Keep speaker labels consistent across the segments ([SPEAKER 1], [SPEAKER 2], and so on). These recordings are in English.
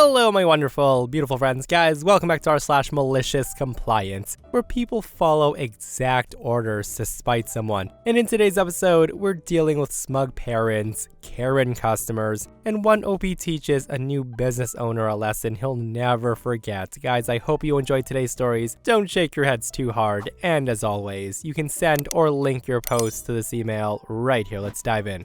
[SPEAKER 1] Hello my wonderful, beautiful friends. Guys, welcome back to r/MaliciousCompliance, where people follow exact orders to spite someone. And in today's episode, we're dealing with smug parents, Karen customers, and one OP teaches a new business owner a lesson he'll never forget. Guys, I hope you enjoyed today's stories. Don't shake your heads too hard, and as always, you can send or link your posts to this email right here. Let's dive in.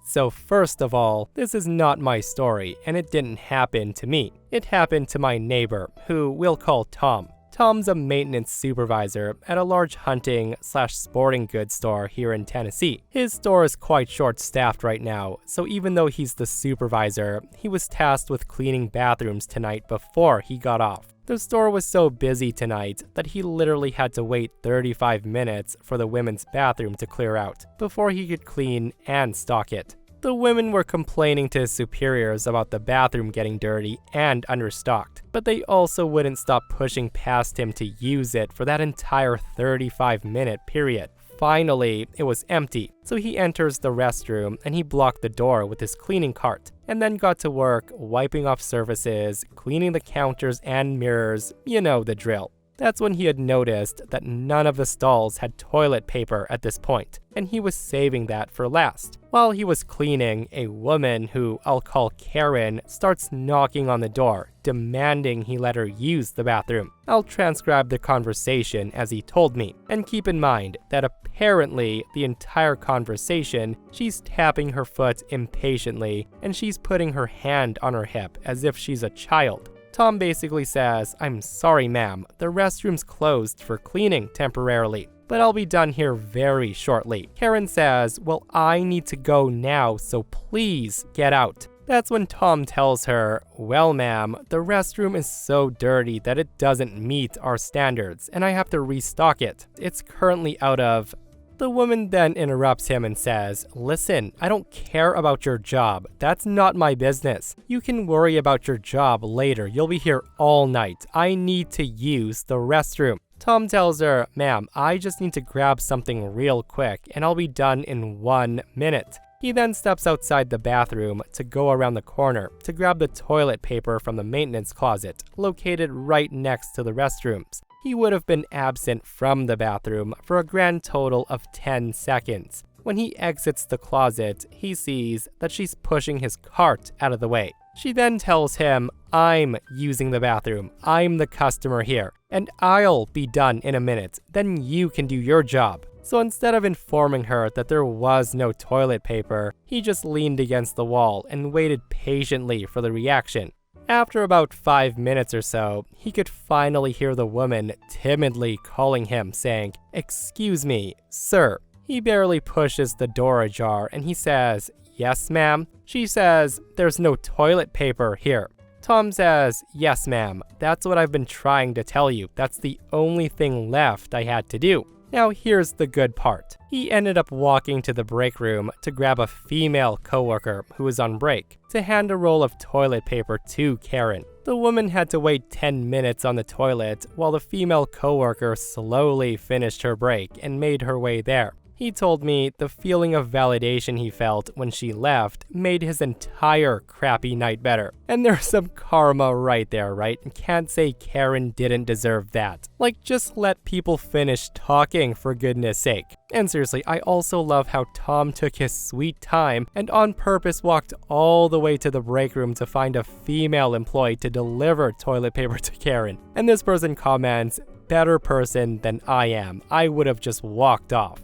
[SPEAKER 1] So first of all, this is not my story, and it didn't happen to me. It happened to my neighbor, who we'll call Tom. Tom's a maintenance supervisor at a large hunting/sporting goods store here in Tennessee. His store is quite short-staffed right now, so even though he's the supervisor, he was tasked with cleaning bathrooms tonight before he got off. The store was so busy tonight that he literally had to wait 35 minutes for the women's bathroom to clear out before he could clean and stock it. The women were complaining to his superiors about the bathroom getting dirty and understocked, but they also wouldn't stop pushing past him to use it for that entire 35-minute period. Finally, it was empty, so he enters the restroom and he blocked the door with his cleaning cart, and then got to work wiping off surfaces, cleaning the counters and mirrors, you know the drill. That's when he had noticed that none of the stalls had toilet paper at this point, and he was saving that for last. While he was cleaning, a woman who I'll call Karen starts knocking on the door, demanding he let her use the bathroom. I'll transcribe the conversation as he told me, and keep in mind that apparently the entire conversation, she's tapping her foot impatiently, and she's putting her hand on her hip as if she's a child. Tom basically says, "I'm sorry ma'am, the restroom's closed for cleaning temporarily, but I'll be done here very shortly." Karen says, "Well, I need to go now, so please get out." That's when Tom tells her, "Well ma'am, the restroom is so dirty that it doesn't meet our standards, and I have to restock it. It's currently out of..." The woman then interrupts him and says, "Listen, I don't care about your job. That's not my business. You can worry about your job later. You'll be here all night. I need to use the restroom." Tom tells her, "Ma'am, I just need to grab something real quick and I'll be done in 1 minute." He then steps outside the bathroom to go around the corner to grab the toilet paper from the maintenance closet, located right next to the restrooms. He would have been absent from the bathroom for a grand total of 10 seconds. When he exits the closet, he sees that she's pushing his cart out of the way. She then tells him, "I'm using the bathroom. I'm the customer here, and I'll be done in a minute. Then you can do your job." So instead of informing her that there was no toilet paper, he just leaned against the wall and waited patiently for the reaction. After about 5 minutes or so, he could finally hear the woman timidly calling him, saying, "Excuse me, sir." He barely pushes the door ajar and he says, "Yes, ma'am." She says, "There's no toilet paper here." Tom says, "Yes, ma'am. That's what I've been trying to tell you. That's the only thing left I had to do." Now here's the good part. He ended up walking to the break room to grab a female coworker who was on break to hand a roll of toilet paper to Karen. The woman had to wait 10 minutes on the toilet while the female coworker slowly finished her break and made her way there. He told me the feeling of validation he felt when she left made his entire crappy night better. And there's some karma right there, right? Can't say Karen didn't deserve that. Like, just let people finish talking, for goodness sake. And seriously, I also love how Tom took his sweet time and on purpose walked all the way to the break room to find a female employee to deliver toilet paper to Karen. And this person comments, "Better person than I am. I would have just walked off."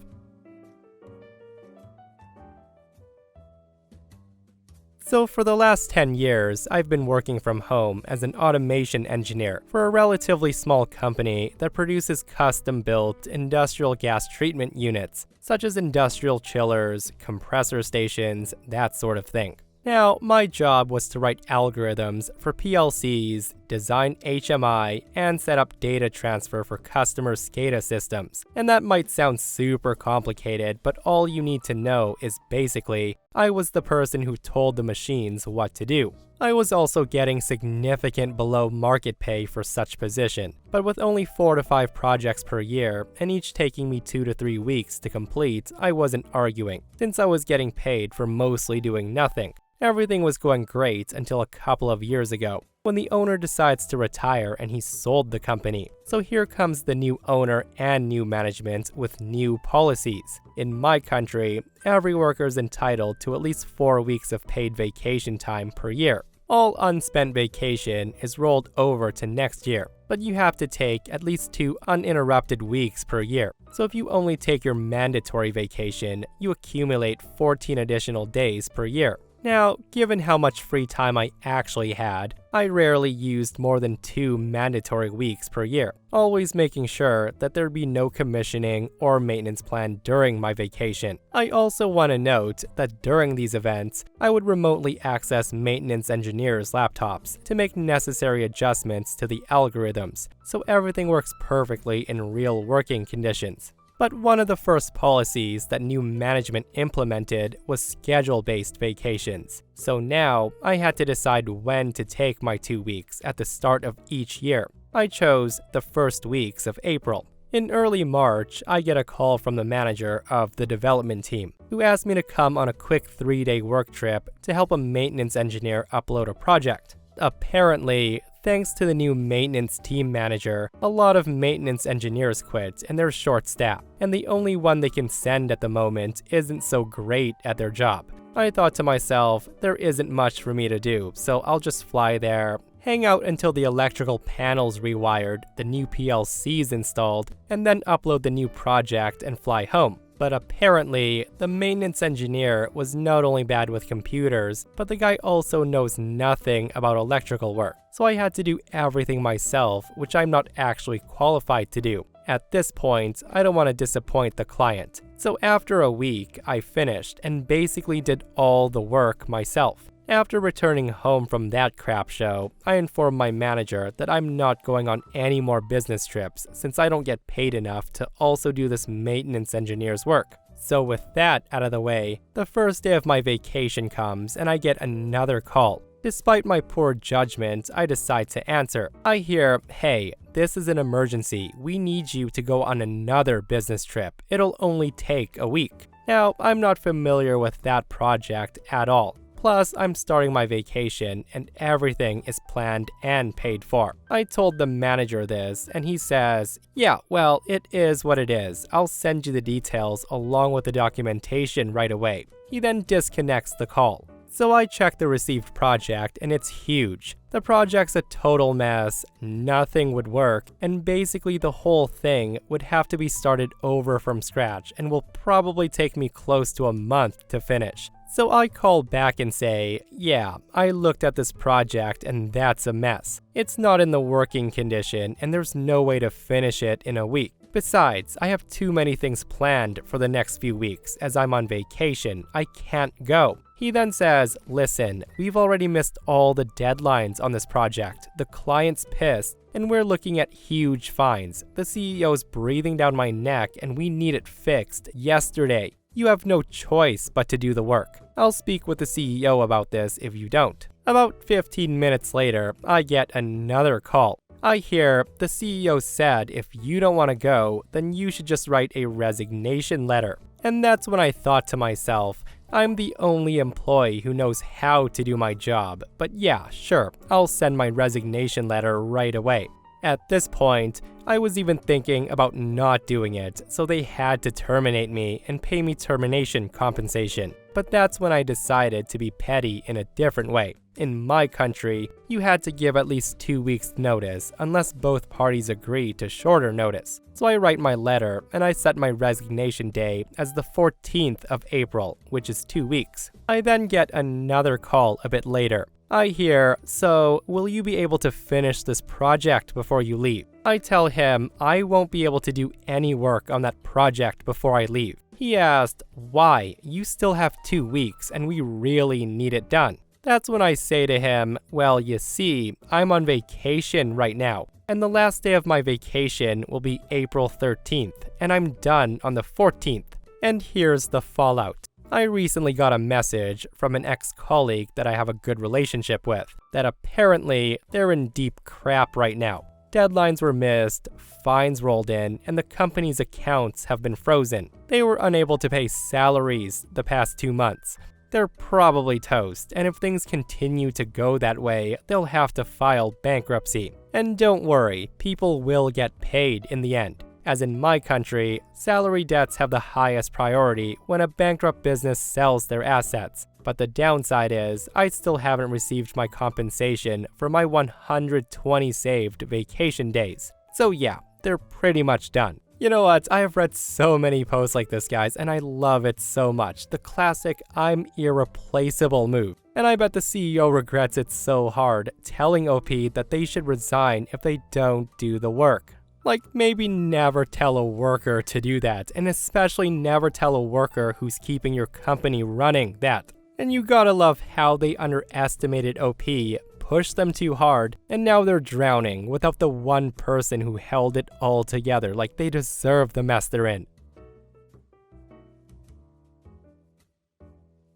[SPEAKER 1] So for the last 10 years, I've been working from home as an automation engineer for a relatively small company that produces custom-built industrial gas treatment units, such as industrial chillers, compressor stations, that sort of thing. Now, my job was to write algorithms for PLCs, design HMI, and set up data transfer for customer SCADA systems. And that might sound super complicated, but all you need to know is basically, I was the person who told the machines what to do. I was also getting significant below market pay for such position, but with only 4 to 5 projects per year and each taking me 2 to 3 weeks to complete, I wasn't arguing, since I was getting paid for mostly doing nothing. Everything was going great until a couple of years ago, when the owner decides to retire and he sold the company. So here comes the new owner and new management with new policies. In my country, every worker is entitled to at least 4 weeks of paid vacation time per year. All unspent vacation is rolled over to next year, but you have to take at least 2 uninterrupted weeks per year. So if you only take your mandatory vacation, you accumulate 14 additional days per year. Now, given how much free time I actually had, I rarely used more than 2 mandatory weeks per year, always making sure that there'd be no commissioning or maintenance plan during my vacation. I also want to note that during these events, I would remotely access maintenance engineers' laptops to make necessary adjustments to the algorithms, so everything works perfectly in real working conditions. But one of the first policies that new management implemented was schedule-based vacations. So now, I had to decide when to take my 2 weeks at the start of each year. I chose the first weeks of April. In early March, I get a call from the manager of the development team, who asked me to come on a quick 3-day work trip to help a maintenance engineer upload a project. Apparently, thanks to the new maintenance team manager, a lot of maintenance engineers quit and they're short-staffed, and the only one they can send at the moment isn't so great at their job. I thought to myself, there isn't much for me to do, so I'll just fly there, hang out until the electrical panel's rewired, the new PLC's installed, and then upload the new project and fly home. But apparently, the maintenance engineer was not only bad with computers, but the guy also knows nothing about electrical work. So I had to do everything myself, which I'm not actually qualified to do. At this point, I don't want to disappoint the client. So after a week, I finished and basically did all the work myself. After returning home from that crap show, I informed my manager that I'm not going on any more business trips since I don't get paid enough to also do this maintenance engineer's work. So with that out of the way, the first day of my vacation comes and I get another call. Despite my poor judgment, I decide to answer. I hear, "Hey, this is an emergency. We need you to go on another business trip. It'll only take a week." Now, I'm not familiar with that project at all. Plus, I'm starting my vacation and everything is planned and paid for. I told the manager this and he says, "Yeah, well, it is what it is. I'll send you the details along with the documentation right away." He then disconnects the call. So I check the received project and it's huge. The project's a total mess, nothing would work, and basically the whole thing would have to be started over from scratch and will probably take me close to a month to finish. So I call back and say, "Yeah, I looked at this project and that's a mess. It's not in the working condition and there's no way to finish it in a week. Besides, I have too many things planned for the next few weeks as I'm on vacation. I can't go." He then says, "Listen, we've already missed all the deadlines on this project. The client's pissed, and we're looking at huge fines. The CEO's breathing down my neck, and we need it fixed yesterday. You have no choice but to do the work. I'll speak with the CEO about this if you don't." About 15 minutes later, I get another call. I hear, "The CEO said if you don't want to go, then you should just write a resignation letter." And that's when I thought to myself, I'm the only employee who knows how to do my job, but yeah, sure, I'll send my resignation letter right away. At this point, I was even thinking about not doing it, so they had to terminate me and pay me termination compensation. But that's when I decided to be petty in a different way. In my country, you had to give at least 2 weeks notice unless both parties agree to shorter notice. So I write my letter and I set my resignation day as the 14th of April, which is 2 weeks. I then get another call a bit later. I hear, "So, will you be able to finish this project before you leave?" I tell him I won't be able to do any work on that project before I leave. He asked, "Why? You still have 2 weeks and we really need it done." That's when I say to him, "Well, you see, I'm on vacation right now, and the last day of my vacation will be April 13th, and I'm done on the 14th. And here's the fallout. I recently got a message from an ex-colleague that I have a good relationship with, that apparently they're in deep crap right now. Deadlines were missed, fines rolled in, and the company's accounts have been frozen. They were unable to pay salaries the past 2 months. They're probably toast, and if things continue to go that way, they'll have to file bankruptcy. And don't worry, people will get paid in the end. As in my country, salary debts have the highest priority when a bankrupt business sells their assets. But the downside is, I still haven't received my compensation for my 120 saved vacation days. So yeah, they're pretty much done. You know what, I have read so many posts like this, guys, and I love it so much. The classic I'm irreplaceable move. And I bet the CEO regrets it so hard, telling OP that they should resign if they don't do the work. Like, maybe never tell a worker to do that, and especially never tell a worker who's keeping your company running that. And you gotta love how they underestimated OP, pushed them too hard, and now they're drowning without the one person who held it all together. Like, they deserve the mess they're in.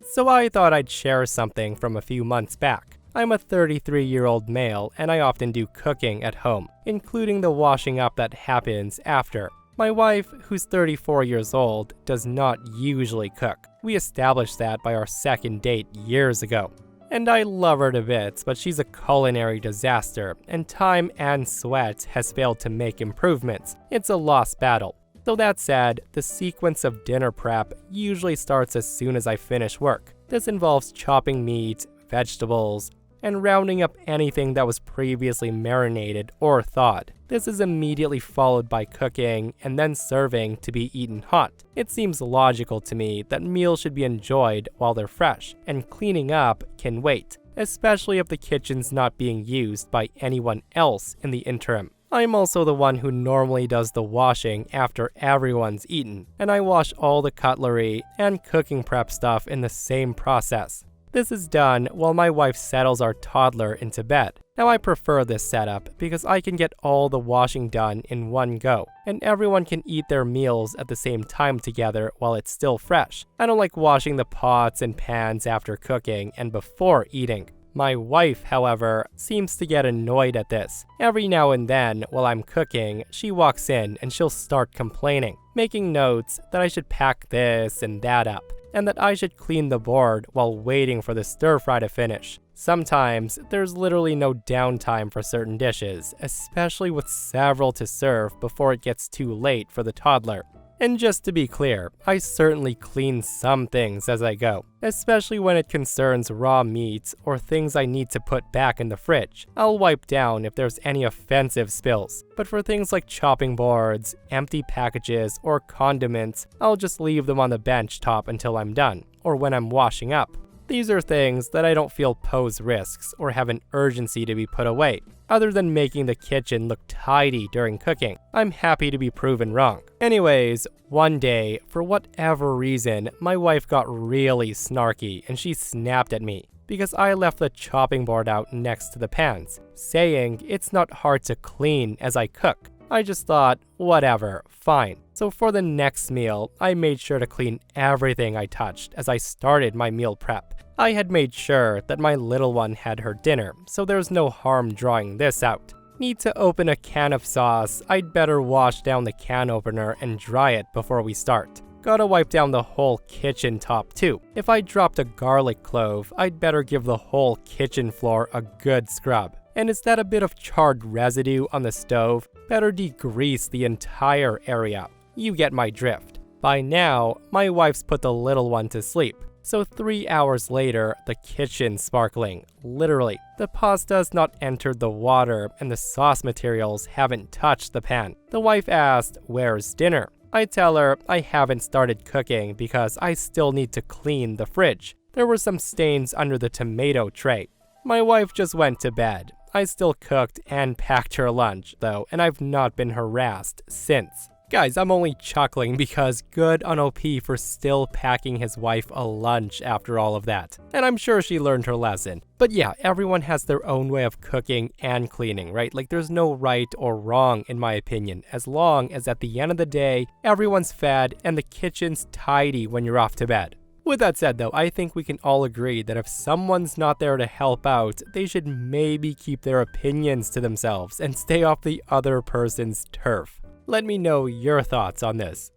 [SPEAKER 1] So I thought I'd share something from a few months back. I'm a 33-year-old male, and I often do cooking at home, including the washing up that happens after. My wife, who's 34 years old, does not usually cook. We established that by our second date years ago. And I love her to bits, but she's a culinary disaster, and time and sweat has failed to make improvements. It's a lost battle. So that said, the sequence of dinner prep usually starts as soon as I finish work. This involves chopping meat, vegetables, and rounding up anything that was previously marinated or thawed. This is immediately followed by cooking and then serving to be eaten hot. It seems logical to me that meals should be enjoyed while they're fresh, and cleaning up can wait, especially if the kitchen's not being used by anyone else in the interim. I'm also the one who normally does the washing after everyone's eaten, and I wash all the cutlery and cooking prep stuff in the same process. This is done while my wife settles our toddler into bed. Now I prefer this setup because I can get all the washing done in one go, and everyone can eat their meals at the same time together while it's still fresh. I don't like washing the pots and pans after cooking and before eating. My wife, however, seems to get annoyed at this. Every now and then, while I'm cooking, she walks in and she'll start complaining, making notes that I should pack this and that up, and that I should clean the board while waiting for the stir-fry to finish. Sometimes, there's literally no downtime for certain dishes, especially with several to serve before it gets too late for the toddler. And just to be clear, I certainly clean some things as I go, especially when it concerns raw meats or things I need to put back in the fridge. I'll wipe down if there's any offensive spills, but for things like chopping boards, empty packages, or condiments, I'll just leave them on the bench top until I'm done, or when I'm washing up. These are things that I don't feel pose risks or have an urgency to be put away, other than making the kitchen look tidy during cooking. I'm happy to be proven wrong. Anyways, one day, for whatever reason, my wife got really snarky and she snapped at me because I left the chopping board out next to the pans, saying it's not hard to clean as I cook. I just thought, whatever, fine. So for the next meal, I made sure to clean everything I touched as I started my meal prep. I had made sure that my little one had her dinner, so there's no harm drawing this out. Need to open a can of sauce, I'd better wash down the can opener and dry it before we start. Gotta wipe down the whole kitchen top too. If I dropped a garlic clove, I'd better give the whole kitchen floor a good scrub. And is that a bit of charred residue on the stove? Better degrease the entire area. You get my drift. By now, my wife's put the little one to sleep. So 3 hours later, the kitchen's sparkling. Literally. The pasta's not entered the water and the sauce materials haven't touched the pan. The wife asked, "Where's dinner?" I tell her I haven't started cooking because I still need to clean the fridge. There were some stains under the tomato tray. My wife just went to bed. I still cooked and packed her lunch, though, and I've not been harassed since. Guys, I'm only chuckling because good on OP for still packing his wife a lunch after all of that. And I'm sure she learned her lesson. But yeah, everyone has their own way of cooking and cleaning, right? Like, there's no right or wrong in my opinion, as long as at the end of the day, everyone's fed and the kitchen's tidy when you're off to bed. With that said though, I think we can all agree that if someone's not there to help out, they should maybe keep their opinions to themselves and stay off the other person's turf. Let me know your thoughts on this.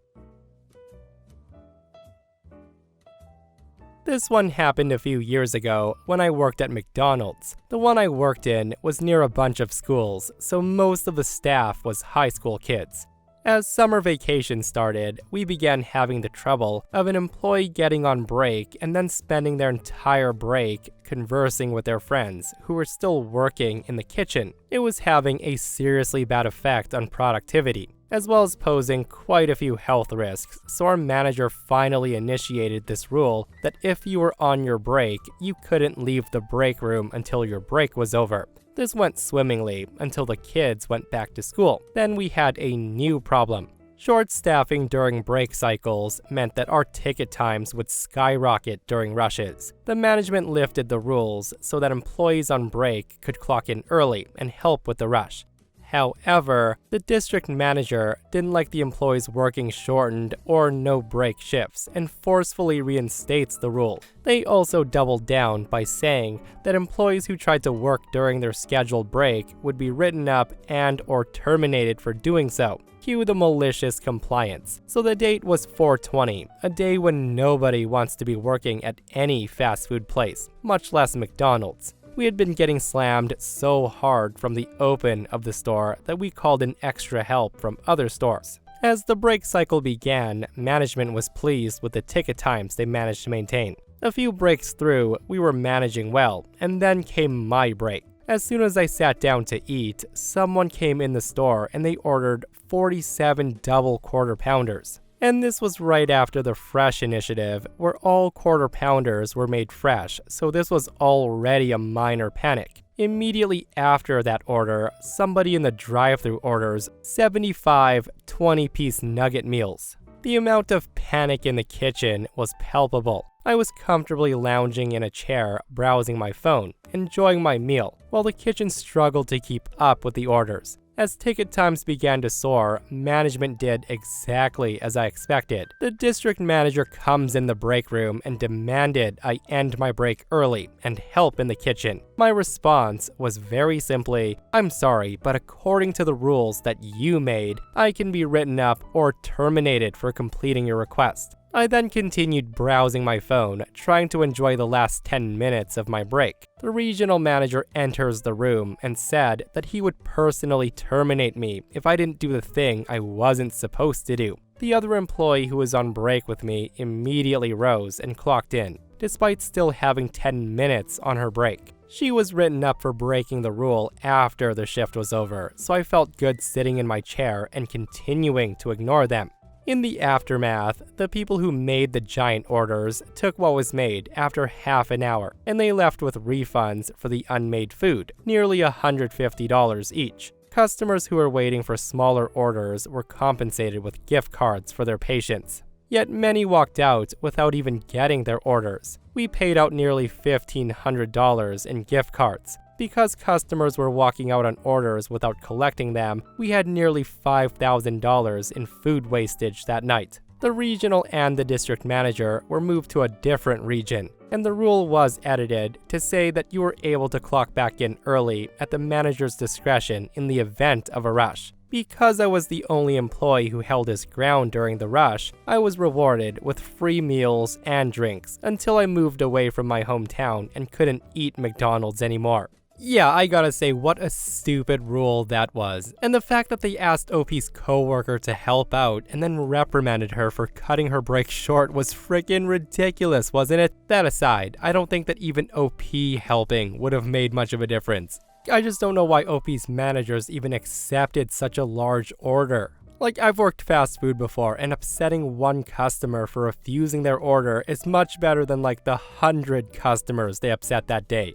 [SPEAKER 1] This one happened a few years ago when I worked at McDonald's. The one I worked in was near a bunch of schools, so most of the staff was high school kids. As summer vacation started, we began having the trouble of an employee getting on break and then spending their entire break conversing with their friends who were still working in the kitchen. It was having a seriously bad effect on productivity, as well as posing quite a few health risks, so our manager finally initiated this rule that if you were on your break, you couldn't leave the break room until your break was over. This went swimmingly until the kids went back to school. Then we had a new problem. Short staffing during break cycles meant that our ticket times would skyrocket during rushes. The management lifted the rules so that employees on break could clock in early and help with the rush. However, the district manager didn't like the employees working shortened or no break shifts and forcefully reinstates the rule. They also doubled down by saying that employees who tried to work during their scheduled break would be written up and/or terminated for doing so. Cue the malicious compliance. So the date was 4/20, a day when nobody wants to be working at any fast food place, much less McDonald's. We had been getting slammed so hard from the open of the store that we called in extra help from other stores. As the break cycle began, management was pleased with the ticket times they managed to maintain. A few breaks through, we were managing well, and then came my break. As soon as I sat down to eat, someone came in the store and they ordered 47 double quarter pounders. And this was right after the Fresh initiative, where all quarter pounders were made fresh, so this was already a minor panic. Immediately after that order, somebody in the drive-thru orders 75 20-piece nugget meals. The amount of panic in the kitchen was palpable. I was comfortably lounging in a chair, browsing my phone, enjoying my meal, while the kitchen struggled to keep up with the orders. As ticket times began to soar, management did exactly as I expected. The district manager comes in the break room and demanded I end my break early and help in the kitchen. My response was very simply, "I'm sorry, but according to the rules that you made, I can be written up or terminated for completing your request." I then continued browsing my phone, trying to enjoy the last 10 minutes of my break. The regional manager enters the room and said that he would personally terminate me if I didn't do the thing I wasn't supposed to do. The other employee who was on break with me immediately rose and clocked in, despite still having 10 minutes on her break. She was written up for breaking the rule after the shift was over, so I felt good sitting in my chair and continuing to ignore them. In the aftermath, the people who made the giant orders took what was made after half an hour, and they left with refunds for the unmade food, nearly $150 each. Customers who were waiting for smaller orders were compensated with gift cards for their patience. Yet many walked out without even getting their orders. We paid out nearly $1,500 in gift cards. Because customers were walking out on orders without collecting them, we had nearly $5,000 in food wastage that night. The regional and the district manager were moved to a different region, and the rule was edited to say that you were able to clock back in early at the manager's discretion in the event of a rush. Because I was the only employee who held his ground during the rush, I was rewarded with free meals and drinks until I moved away from my hometown and couldn't eat McDonald's anymore. Yeah, I gotta say, what a stupid rule that was. And the fact that they asked OP's coworker to help out and then reprimanded her for cutting her break short was freaking ridiculous, wasn't it? That aside, I don't think that even OP helping would have made much of a difference. I just don't know why OP's managers even accepted such a large order. Like, I've worked fast food before, and upsetting one customer for refusing their order is much better than like the 100 customers they upset that day.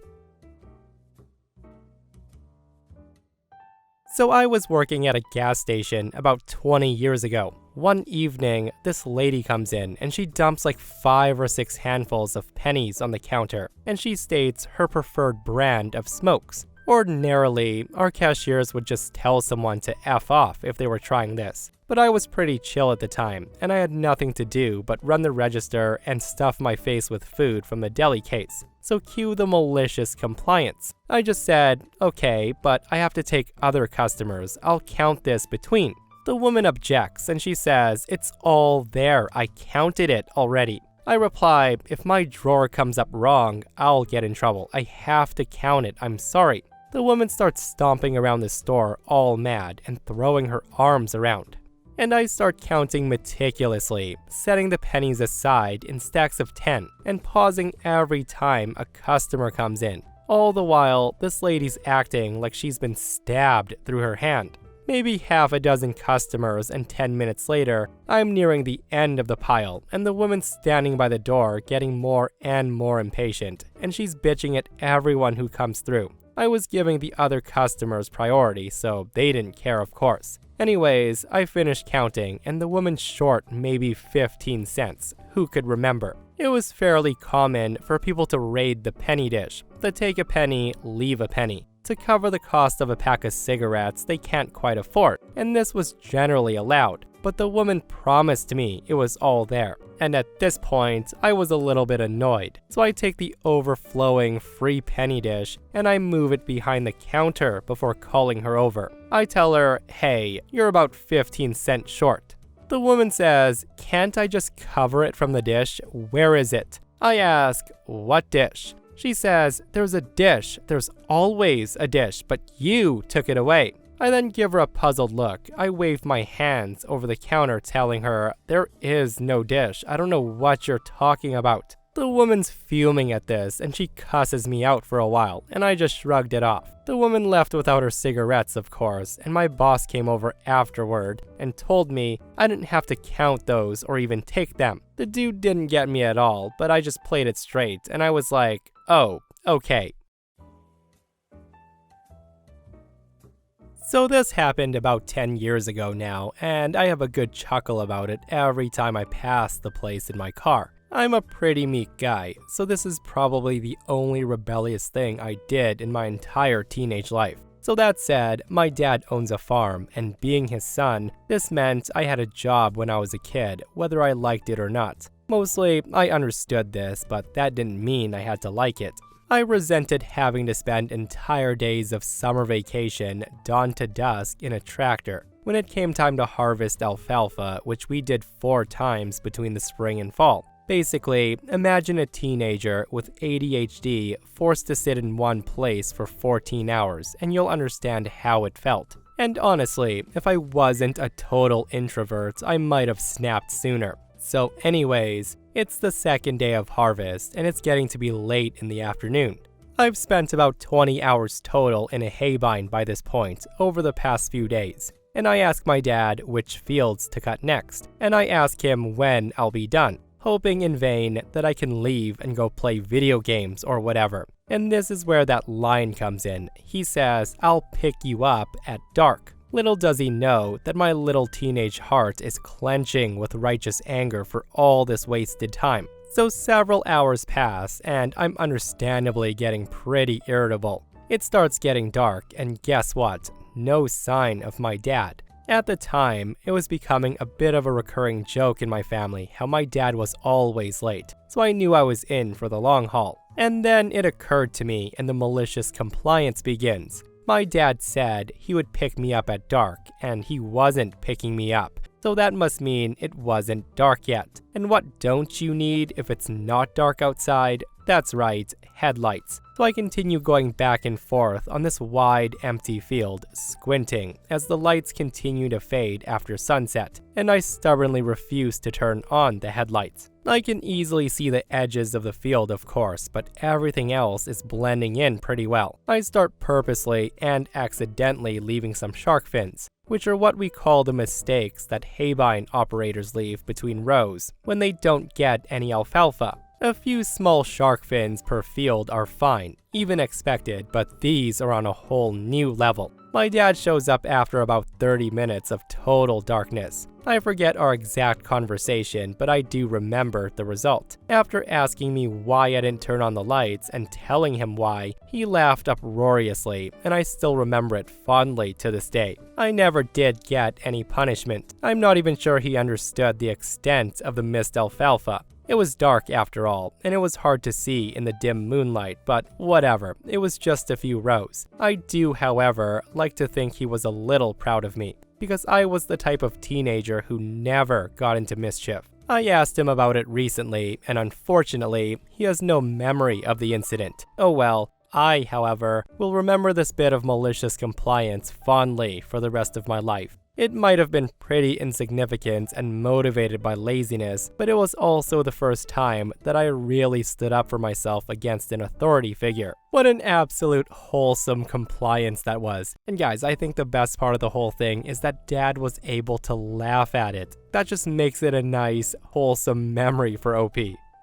[SPEAKER 1] So I was working at a gas station about 20 years ago. One evening, this lady comes in and she dumps like 5 or 6 handfuls of pennies on the counter, and she states her preferred brand of smokes. Ordinarily, our cashiers would just tell someone to F off if they were trying this. but I was pretty chill at the time, and I had nothing to do but run the register and stuff my face with food from the deli case. So cue the malicious compliance. I just said, okay, but I have to take other customers. I'll count this between. The woman objects and she says, it's all there. I counted it already. I reply, if my drawer comes up wrong, I'll get in trouble. I have to count it. I'm sorry. The woman starts stomping around the store all mad and throwing her arms around. And I start counting meticulously, setting the pennies aside in stacks of 10 and pausing every time a customer comes in. All the while, this lady's acting like she's been stabbed through her hand. Maybe half a dozen customers, and 10 minutes later, I'm nearing the end of the pile, and the woman's standing by the door getting more and more impatient, and she's bitching at everyone who comes through. I was giving the other customers priority, so they didn't care, of course. Anyways, I finished counting, and the woman's short maybe 15 cents. Who could remember? It was fairly common for people to raid the penny dish. To take a penny, leave a penny. To cover the cost of a pack of cigarettes they can't quite afford, and this was generally allowed. But the woman promised me it was all there, and at this point, I was a little bit annoyed. So I take the overflowing free penny dish and I move it behind the counter before calling her over. I tell her, hey, you're about 15 cents short. The woman says, can't I just cover it from the dish? Where is it? I ask, what dish? She says, there's a dish. There's always a dish, but you took it away. I then give her a puzzled look. I wave my hands over the counter telling her, there is no dish. I don't know what you're talking about. The woman's fuming at this and she cusses me out for a while, and I just shrugged it off. The woman left without her cigarettes, of course, and my boss came over afterward and told me I didn't have to count those or even take them. The dude didn't get me at all, but I just played it straight, and I was like, oh, okay. So this happened about 10 years ago now, and I have a good chuckle about it every time I pass the place in my car. I'm a pretty meek guy, so this is probably the only rebellious thing I did in my entire teenage life. So that said, my dad owns a farm, and being his son, this meant I had a job when I was a kid, whether I liked it or not. Mostly, I understood this, but that didn't mean I had to like it. I resented having to spend entire days of summer vacation dawn to dusk in a tractor when it came time to harvest alfalfa, which we did 4 times between the spring and fall. Basically, imagine a teenager with ADHD forced to sit in one place for 14 hours, and you'll understand how it felt. And honestly, if I wasn't a total introvert, I might have snapped sooner. So anyways, it's the second day of harvest, and it's getting to be late in the afternoon. I've spent about 20 hours total in a haybind by this point over the past few days, and I ask my dad which fields to cut next, and I ask him when I'll be done, hoping in vain that I can leave and go play video games or whatever. And this is where that line comes in. He says, I'll pick you up at dark. Little does he know that my little teenage heart is clenching with righteous anger for all this wasted time. So several hours pass, and I'm understandably getting pretty irritable. It starts getting dark, and guess what? No sign of my dad. At the time, it was becoming a bit of a recurring joke in my family how my dad was always late, so I knew I was in for the long haul. And then it occurred to me, and the malicious compliance begins. My dad said he would pick me up at dark, and he wasn't picking me up. So that must mean it wasn't dark yet. And what don't you need if it's not dark outside? That's right, headlights. So I continue going back and forth on this wide, empty field, squinting as the lights continue to fade after sunset, and I stubbornly refuse to turn on the headlights. I can easily see the edges of the field, of course, but everything else is blending in pretty well. I start purposely and accidentally leaving some shark fins, which are what we call the mistakes that haybind operators leave between rows when they don't get any alfalfa. A few small shark fins per field are fine, even expected, but these are on a whole new level. My dad shows up after about 30 minutes of total darkness, I forget our exact conversation, but I do remember the result. After asking me why I didn't turn on the lights and telling him why, he laughed uproariously, and I still remember it fondly to this day. I never did get any punishment. I'm not even sure he understood the extent of the missed alfalfa. It was dark after all, and it was hard to see in the dim moonlight, but whatever, it was just a few rows. I do, however, like to think he was a little proud of me, because I was the type of teenager who never got into mischief. I asked him about it recently, and unfortunately, he has no memory of the incident. Oh well. I, however, will remember this bit of malicious compliance fondly for the rest of my life. It might have been pretty insignificant and motivated by laziness, but it was also the first time that I really stood up for myself against an authority figure. What an absolute wholesome compliance that was. And guys, I think the best part of the whole thing is that Dad was able to laugh at it. That just makes it a nice, wholesome memory for OP.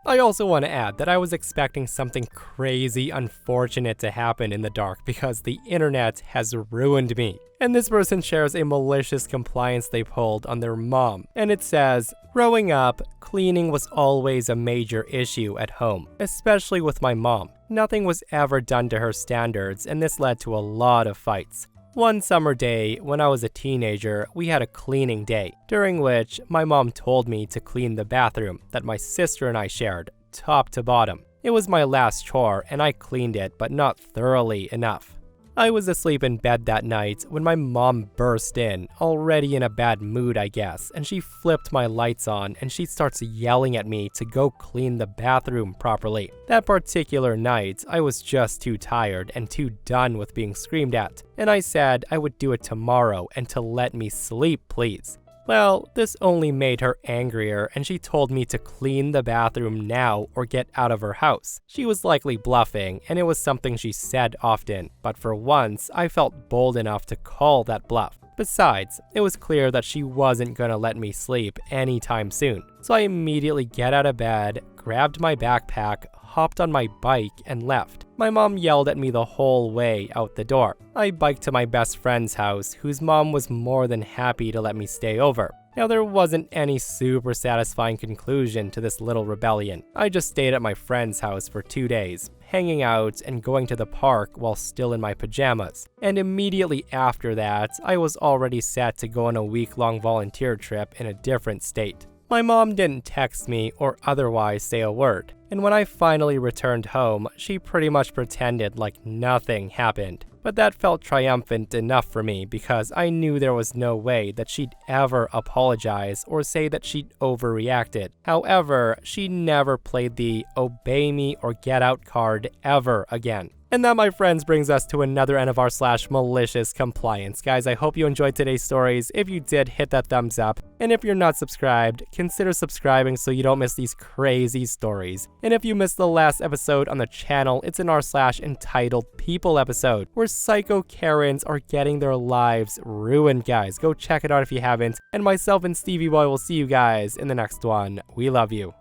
[SPEAKER 1] I also want to add that I was expecting something crazy unfortunate to happen in the dark because the internet has ruined me. And this person shares a malicious compliance they pulled on their mom. And it says, growing up, cleaning was always a major issue at home, especially with my mom. Nothing was ever done to her standards, and this led to a lot of fights. One summer day, when I was a teenager, we had a cleaning day, during which my mom told me to clean the bathroom that my sister and I shared, top to bottom. It was my last chore, and I cleaned it, but not thoroughly enough. I was asleep in bed that night when my mom burst in, already in a bad mood I guess, and she flipped my lights on and she starts yelling at me to go clean the bathroom properly. That particular night, I was just too tired and too done with being screamed at, and I said I would do it tomorrow and to let me sleep please. Well, this only made her angrier, and she told me to clean the bathroom now or get out of her house. She was likely bluffing, and it was something she said often, but for once, I felt bold enough to call that bluff. Besides, it was clear that she wasn't gonna let me sleep anytime soon. So I immediately get out of bed, grabbed my backpack, hopped on my bike, and left. My mom yelled at me the whole way out the door. I biked to my best friend's house, whose mom was more than happy to let me stay over. Now, there wasn't any super satisfying conclusion to this little rebellion. I just stayed at my friend's house for 2 days, hanging out and going to the park while still in my pajamas. And immediately after that, I was already set to go on a week-long volunteer trip in a different state. My mom didn't text me or otherwise say a word, and when I finally returned home, she pretty much pretended like nothing happened. But that felt triumphant enough for me because I knew there was no way that she'd ever apologize or say that she'd overreacted. However, she never played the obey me or get out card ever again. And that, my friends, brings us to another end of r / malicious compliance. Guys, I hope you enjoyed today's stories. If you did, hit that thumbs up. And if you're not subscribed, consider subscribing so you don't miss these crazy stories. And if you missed the last episode on the channel, it's an r / entitled People episode, where psycho Karens are getting their lives ruined, guys. Go check it out if you haven't. And myself and Stevie Boy will see you guys in the next one. We love you.